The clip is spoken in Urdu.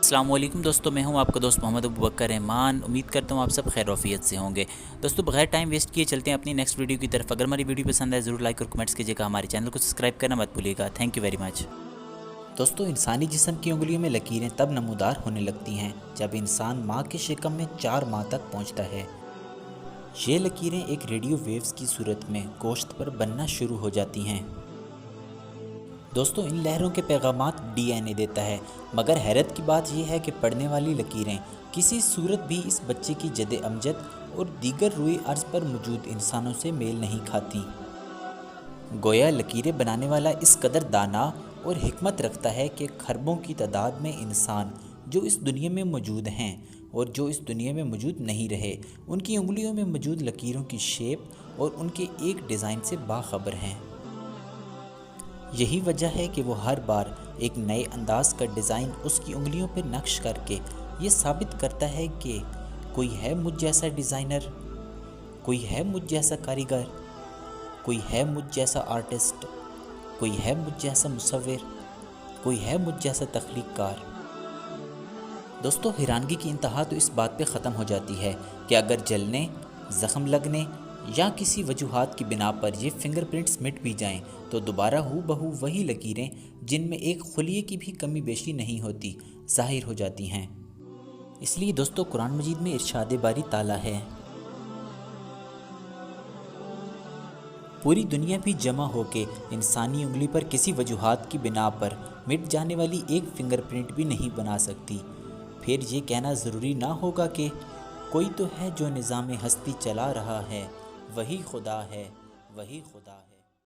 السلام علیکم دوستوں، میں ہوں آپ کا دوست محمد ابوبکر رحمان۔ امید کرتا ہوں آپ سب خیر وفیت سے ہوں گے۔ دوستوں بغیر ٹائم ویسٹ کیے چلتے ہیں اپنی نیکسٹ ویڈیو کی طرف۔ اگر ہماری ویڈیو پسند ہے ضرور لائک اور کمنٹس کیجیے گا، ہمارے چینل کو سبسکرائب کرنا مت بھولیے گا۔ Thank you very much. دوستوں انسانی جسم کی انگلیوں میں لکیریں تب نمودار ہونے لگتی ہیں جب انسان ماں کے شکم میں 4 ماہ تک پہنچتا ہے۔ یہ لکیریں ایک ریڈیو ویوز کی صورت میں گوشت پر بننا شروع ہو جاتی ہیں۔ دوستوں ان لہروں کے پیغامات ڈی این اے دیتا ہے، مگر حیرت کی بات یہ ہے کہ پڑھنے والی لکیریں کسی صورت بھی اس بچے کی جد امجد اور دیگر روئے ارض پر موجود انسانوں سے میل نہیں کھاتی۔ گویا لکیریں بنانے والا اس قدر دانا اور حکمت رکھتا ہے کہ کھربوں کی تعداد میں انسان جو اس دنیا میں موجود ہیں اور جو اس دنیا میں موجود نہیں رہے، ان کی انگلیوں میں موجود لکیروں کی شیپ اور ان کے ایک ڈیزائن سے باخبر ہیں۔ یہی وجہ ہے کہ وہ ہر بار ایک نئے انداز کا ڈیزائن اس کی انگلیوں پر نقش کر کے یہ ثابت کرتا ہے کہ کوئی ہے مجھ جیسا ڈیزائنر، کوئی ہے مجھ جیسا کاریگر، کوئی ہے مجھ جیسا آرٹسٹ، کوئی ہے مجھ جیسا مصور، کوئی ہے مجھ جیسا تخلیق کار۔ دوستو حیرانگی کی انتہا تو اس بات پہ ختم ہو جاتی ہے کہ اگر جلنے، زخم لگنے یا کسی وجوہات کی بنا پر یہ فنگر پرنٹس مٹ بھی جائیں تو دوبارہ ہو بہو وہی لکیریں جن میں ایک خلیے کی بھی کمی بیشی نہیں ہوتی ظاہر ہو جاتی ہیں۔ اس لیے دوستو قرآن مجید میں ارشاد باری تعالیٰ ہے، پوری دنیا بھی جمع ہو کے انسانی انگلی پر کسی وجوہات کی بنا پر مٹ جانے والی ایک فنگر پرنٹ بھی نہیں بنا سکتی۔ پھر یہ کہنا ضروری نہ ہوگا کہ کوئی تو ہے جو نظام ہستی چلا رہا ہے، وہی خدا ہے، وہی خدا ہے۔